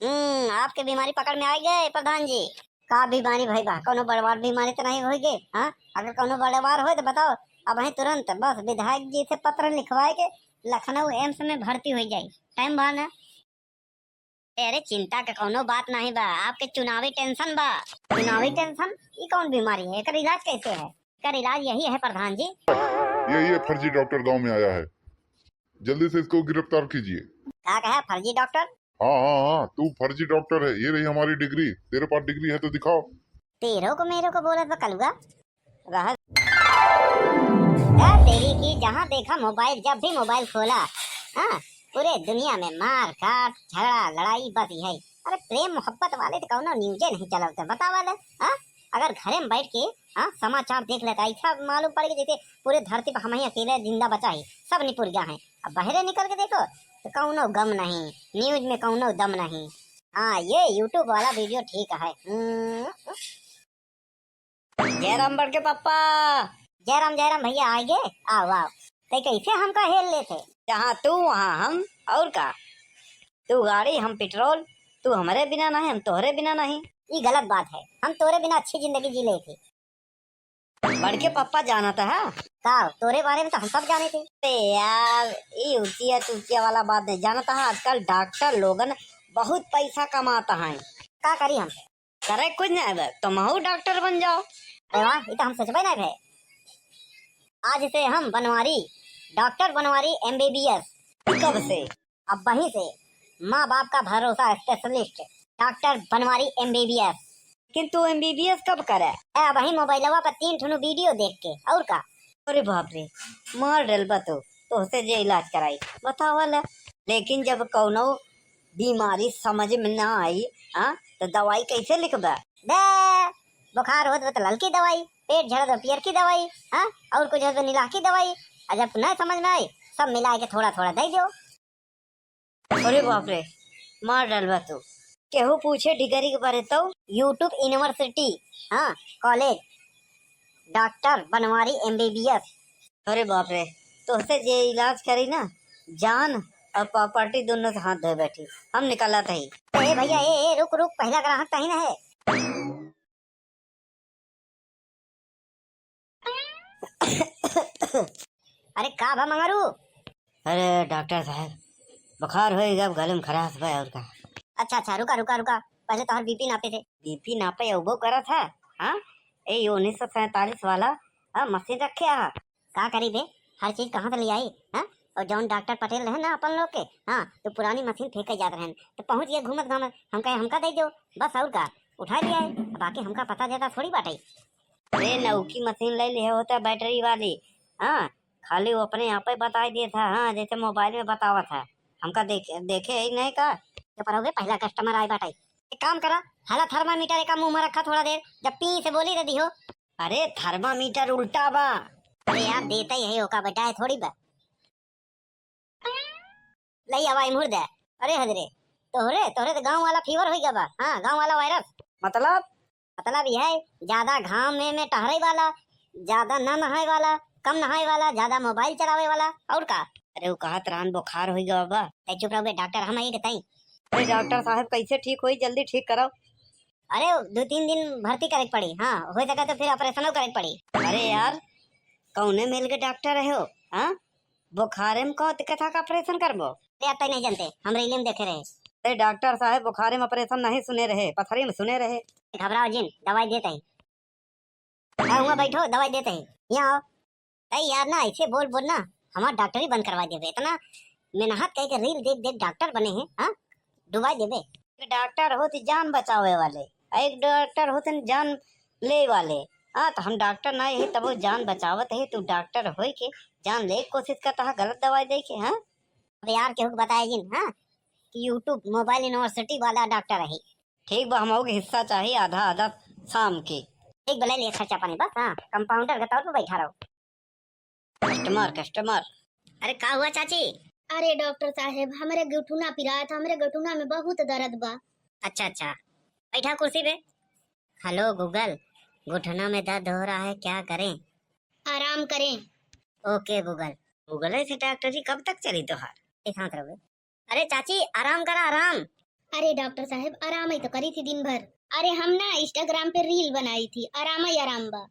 आपके बीमारी पकड़ में आ गए प्रधान जी। का बीमारी भाई बा कोनो बड़वार बीमारी तो नहीं होगी। हाँ, अगर कोनो बड़वार हो तो बताओ, अब वही तुरंत बस विधायक जी से पत्र लिखवाए के लखनऊ एम्स में भर्ती हो जाये। टाइम बा ना। अरे चिंता का कोनो बात नहीं बा, आपके चुनावी टेंशन बा। चुनावी टेंशन? ये कौन बीमारी है, एकर इलाज कैसे है? एकर इलाज यही है प्रधान जी। ये फर्जी डॉक्टर गांव में आया है, जल्दी से इसको गिरफ्तार कीजिए। क्या कहा फर्जी डॉक्टर? हाँ हाँ हाँ, तू फर्जी डॉक्टर है। ये रही हमारी डिग्री। तेरे पास डिग्री है तो दिखाओ। तेरे को मेरे को बोला तो कलुआ रहा तेरी की। जहाँ देखा मोबाइल, जब भी मोबाइल खोला, हाँ, पूरे दुनिया में मार काट झगड़ा लड़ाई बस यही। अरे प्रेम मोहब्बत वाले तो कौनो न्यूजे नहीं चलते बता वाले। हाँ, अगर घरे में बैठ के हाँ समाचार देख लेता ऐसा मालूम पड़ गया जैसे पूरे धरती पर हम ही अकेले जिंदा बचा ही, सब निपुर गया है। अब बहरे निकल के देखो तो कौनो गम नहीं, न्यूज में कौनो दम नहीं। हाँ, ये यूट्यूब वाला वीडियो ठीक है। जयराम बड़ के पापा। जयराम जयराम भैया आगे आओ आओ। ते कैसे हमका हेल लेते? जहाँ तू वहाँ हम, और का। तू गाड़ी हम पेट्रोल, तू हमारे बिना नहीं हम तोहरे बिना नहीं। ये गलत बात है, हम तोरे बिना अच्छी जिंदगी जी लेते। बड़ के पापा जाना था का तोरे बारे में तो हम सब जाने थे। यार ये ऊंचिया वाला बात नहीं जाना था। आजकल डॉक्टर लोगन बहुत पैसा कमाता है। का करी हम? करे कुछ नहीं, तुम डॉक्टर बन जाओ। अरे वाह, ये तो हम सोचबे नहीं थे। आज से हम बनवारी, डॉक्टर बनवारी MBBS। कब से? अब वहीं से। माँ बाप का भरोसा स्पेशलिस्ट डॉक्टर बनवारी MBBS। किंतु MBBS कब करे? वही मोबाइलवा पर 3 ठुनु वीडियो देख के, और का। अरे बाप रे, मार डलबा तो से जे इलाज कराई बताओ वाला। लेकिन जब कौनो बीमारी समझ में ना आई, हाँ, तो दवाई कैसे लिखबा? बुखार हो तो ललकी दवाई, पेट झड़ तो पियर की दवाई, हाँ, और कुछ हो तो नीला की दवाई। जब न समझ में आई सब मिला के थोड़ा थोड़ा दे दो। अरे बाप रे, मार डालवा तू। केहू पूछे डिग्री के बारे तो यूट्यूब यूनिवर्सिटी, हाँ, कॉलेज डॉक्टर बनवारी MBBS। अरे बाप रे, तो से जे इलाज करी ना, जान और प्रॉपर्टी दोनों से हाथ धोए बैठी। हम निकाला था ही। ए भैया ए रुक रुक, पहला ग्राहक कहीं ना है। अरे का भा मंगारू? अरे डॉक्टर साहब, बुखार होएगा, गले में खराश है और का। अच्छा रुका रुका रुका, पहले तो बीपी नापे थे। बीपी नापे वो करा था। हाँ, ये 1947 वाला मशीन रखे का करी बे, हर चीज कहाँ से ले आई। हाँ, और जौन डॉक्टर पटेल रहे ना अपन लोग के, हाँ, तो पुरानी मशीन फेंके जाते रहे तो पहुंच गए घूमत घामत। हम कहे हमका दे दो बस, और का उठा लिया है। बाकी हमका पता देता थोड़ी बाटे। अरे नौकी मशीन ले लिया होता बैटरी वाली। हाँ, खाली वो अपने यहाँ पे बता दिया था। हाँ, जैसे मोबाइल में बतावा था। हमका देखे ही नहीं का पर हो गए पहला कस्टमर आए बाटे। एक काम करा, हाला थर्मामीटर एक मुंह में रखा थोड़ा देर, जब पी से बोली दे हो। अरे थर्मामीटर उल्टा बा। अरे यार देता ही है होका बेटा है थोड़ी बा। लई हवाई मुड़ दे। अरे हजरे तोहरे तोहरे तो गांव वाला फीवर हो गया बा। हाँ, गांव वाला वायरस। मतलब यह है, ज्यादा घाम में टहरे वाला, ज्यादा न नहाए वाला, कम नहाए वाला, ज्यादा मोबाइल चलावे वाला, और का। अरे वो कहा तरान बुखार हो गया बा। चुप रहो बे, डॉक्टर हम आई बताई। अरे डॉक्टर साहब कैसे ठीक हुई, जल्दी ठीक करो। अरे 2-3 दिन भर्ती करे पड़ी। हाँ, हो सका तो फिर ऑपरेशन करे पड़ी। अरे यार कौने मिल के डॉक्टर है हो? हाँ, बुखारे में कहो दिक्कत है का ऑपरेशन करबो? अरे नहीं जानते, हम रेली में देखे रहे। अरे डॉक्टर साहब बुखारे में ऑपरेशन नहीं सुने रहे, पथरी में सुने रहे। घबराओ जिन, दवाई देते ही। बैठो, दवाई देते ही। यहाँ आओ। अरे यार ना ऐसे बोल बोल ना हमारा डॉक्टर ही बंद करवा देवे। इतना मेहनत कह के रील देख देख डॉक्टर बने हैं। हाँ, डुबा देवे। डॉक्टर होते जान बचावे वाले, एक डॉक्टर होते जान ले वाले। हाँ, तो हम डॉक्टर ना है तब वो जान बचावत है। तू डॉक्टर हो के जान ले कोशिश करता है गलत दवाई दे के। हाँ, अरे यार केहू बताया जिन, हाँ, कि यूट्यूब मोबाइल यूनिवर्सिटी वाला डॉक्टर है। ठीक बा, हम हिस्सा चाहिए आधा आधा शाम की। एक भले लिए खर्चा पानी बस। हाँ, कंपाउंडर के तौर पर बैठा रहो। कस्टमर। अरे का हुआ चाची? अरे डॉक्टर साहब, हमारे घुटना पिराया था, हमारे घुटना में बहुत दर्द बा। अच्छा, बैठा कुर्सी पे। हेलो गूगल, घुटना में दर्द हो रहा है, क्या करें? आराम करें। ओके गूगल ऐसे डॉक्टर जी कब तक चली तो हार एक हाथ रहोगे। अरे चाची आराम करा आराम। अरे डॉक्टर साहब आराम ही तो करी थी दिन भर। अरे हम ना इंस्टाग्राम पे रील बनाई थी, आराम ही आराम बा।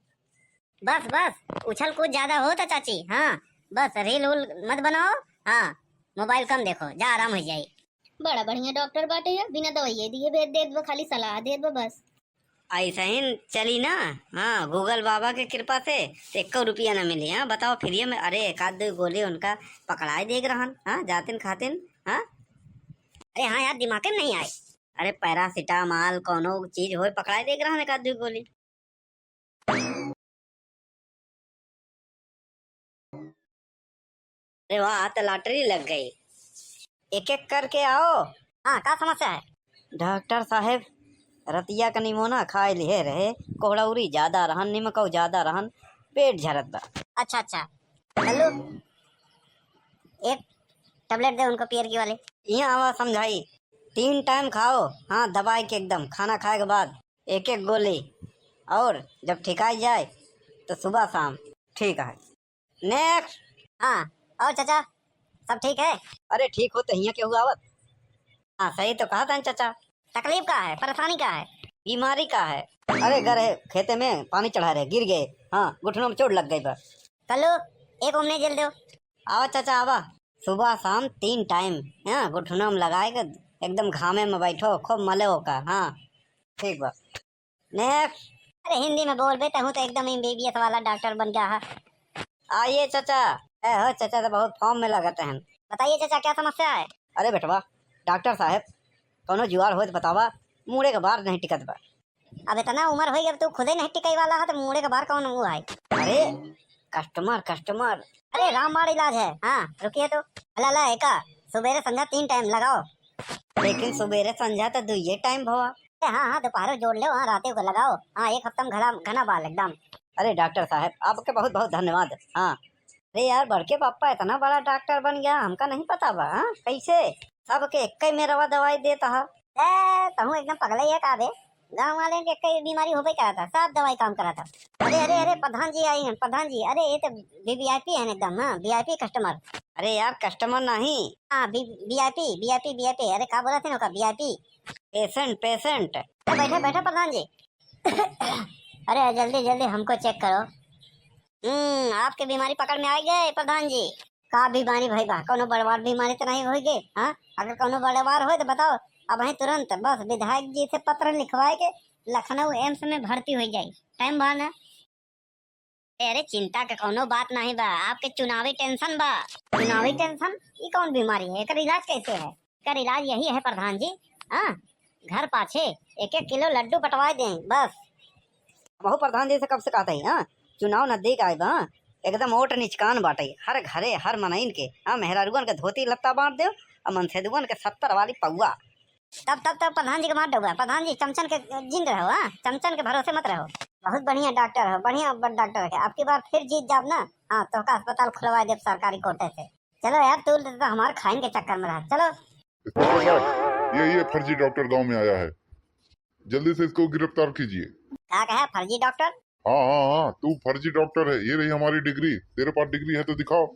बस बस उछल कूद ज्यादा हो तो चाची, हाँ बस रील उल मत बनाओ, हाँ मोबाइल कम देखो, जा आराम हो जाए। बड़ा बढ़िया डॉक्टर बाटे है, बिना दवाई दिए भेज देत बा, खाली सलाह देत बा बस। ऐसा ही चली ना, हाँ गूगल बाबा की कृपा से 1 रुपया न मिली, हाँ बताओ फ्री में। अरे एक आध दो गोली उनका पकड़ाई देख रहन, हाँ जातिन खातिन, हाँ अरे हाँ यार दिमाग में नहीं आए। अरे पैरासिटामॉल कोनो चीज हो पकड़ाई देख रहन एक आध दो गोली। अरे वाह तो लॉटरी लग गई। एक एक करके आओ। हाँ क्या समस्या है? डॉक्टर साहब रतिया का निमोना खाए लिए रहे, कोहड़ौरी ज्यादा रहन, निमक ज्यादा रहन, पेट झरत बा। अच्छा अच्छा हेलो, एक टेबलेट दे उनको पियर की वाले। यहाँ आवा समझाई, 3 टाइम खाओ, हाँ दवाई के एकदम, खाना खाए के बाद एक एक गोली, और जब ठिकाई जाए तो सुबह शाम। ठीक है नेक्स्ट। हाँ और चाचा सब ठीक है? अरे ठीक हो तो यहाँ क्यों आवत? हाँ सही तो कहा था चाचा। तकलीफ का है, परेशानी का है, बीमारी का है? अरे घर है खेते में पानी चढ़ा रहे, गिर गए, हाँ घुटनों में चोट लग गई। बस चलो एक उमने जल दो। आवा चाचा आवा, सुबह शाम 3 टाइम, हाँ घुटनों में लगाए के एकदम घामे में बैठो, खूब मले होगा, हाँ ठीक बा नेक्स्ट। अरे हिंदी में बोल बेटा, हूँ तो एकदम एमबीबीएस वाला डॉक्टर बन गया है। आइए चाचा। हो चाचा तो बहुत फॉर्म में लगाते हैं। बताइए चाचा क्या समस्या है? अरे बेटवा डॉक्टर साहब कोनो जुआर हो तो बतावा, मुड़े के बार नहीं टिकत बा। अब इतना उम्र हो गई, अब तू खुदे नहीं टिकाई वाला है तो मुड़े के बार कौन हुआ है? अरे कस्टमर कस्टमर, अरे रामबाण इलाज है, हाँ रुकिए तो। अला एका सुबेरे संध्या 3 टाइम लगाओ। लेकिन सुबेरे संध्या तो 2 टाइम भवा। हाँ हाँ दोपहर जोड़ लो, हाँ रात को लगाओ, हाँ एक हफ्ता में घना घना बाल एकदम। अरे डॉक्टर साहब आपके बहुत बहुत धन्यवाद। हाँ अरे यार बड़के पापा इतना बड़ा डॉक्टर बन गया, हमका नहीं पता बा। हाँ कैसे सबके एक में रवा दवाई देता है? तहु एकदम पगला ही है का बे, गाँव वाले के कई बीमारी हो करा था, सब दवाई काम करा था। अरे अरे अरे प्रधान जी आई हैं, प्रधान जी, अरे ये तो वीआईपी है एकदम, हाँ वीआईपी कस्टमर। अरे यार कस्टमर नहीं, हाँ वीआईपी वीआईपी वीआईपी। अरे क्या बोला थे ना वीआईपी, पेशेंट पेशेंट। बैठे बैठे प्रधान जी। अरे जल्दी जल्दी हमको चेक करो। आपके बीमारी पकड़ में आ गए प्रधान जी। का बीमारी भाई बा, कोनो बड़वार बीमारी तो नहीं होगी? हाँ अगर कोनो बड़वार हो तो बताओ, अब वही तुरंत बस विधायक जी से पत्र लिखवाए के लखनऊ एम्स में भर्ती हो जाये, टाइम बा ना। अरे चिंता के कोनो बात नहीं बा, आपके चुनावी टेंशन बा। चुनावी टेंशन? ये कौन बीमारी है, एकर इलाज कैसे है? एकर इलाज यही है प्रधान जी, हाँ घर पाछे 1-1 किलो लड्डू बटवाए दें बस। बहु प्रधान जी से कब से कहता है, हाँ चुनाव नजदीक आए बा, एकदम वोट निचकान बाटे, हर घरे हर मनइन के, हाँ मेहरारुअन के धोती लत्ता बांट दो और मनसेदुअन के 70 वाली पौआ। तब प्रधान जी के मार डूबा। प्रधान जी चमचन के जिंद रहो, हाँ चमचन के भरोसे मत रहो। बहुत बढ़िया डॉक्टर है, बढ़िया डॉक्टर है, आपकी बार फिर जीत जाब ना, हाँ तो का अस्पताल खुलवा दे सरकारी कोटे से। चलो यार तू तो हमारे खाइन के चक्कर में रहा, चलो। ये फर्जी डॉक्टर गांव में आया है, जल्दी से इसको गिरफ्तार कीजिए। क्या कहा फर्जी डॉक्टर? हाँ हाँ हाँ तू फर्जी डॉक्टर है, ये रही हमारी डिग्री, तेरे पास डिग्री है तो दिखाओ।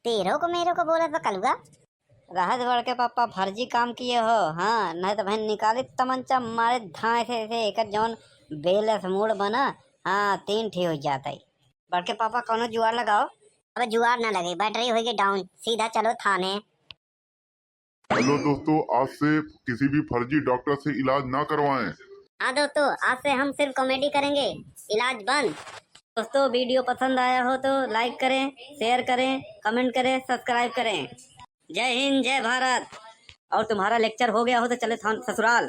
तेरे को मेरे को बोले तो कलुआ रहत बढ़ के पापा फर्जी काम किए हो, हाँ नहीं तो बहन निकाले तमंचा मारे धाए से एक जौन बेलस मूड बना, हाँ 3 ठे हो जाता है। बढ़ के पापा कोनो जुआर लगाओ। अब जुआर ना लगे, बैटरी होगी डाउन, सीधा चलो थाने। हेलो दोस्तों, आज से किसी भी फर्जी डॉक्टर से इलाज ना करवाएं। हाँ दोस्तों आज से हम सिर्फ कॉमेडी करेंगे, इलाज बंद। दोस्तों वीडियो पसंद आया हो तो लाइक करें, शेयर करें, कमेंट करें, सब्सक्राइब करें। जय हिंद जय भारत। और तुम्हारा लेक्चर हो गया हो तो चले ससुराल।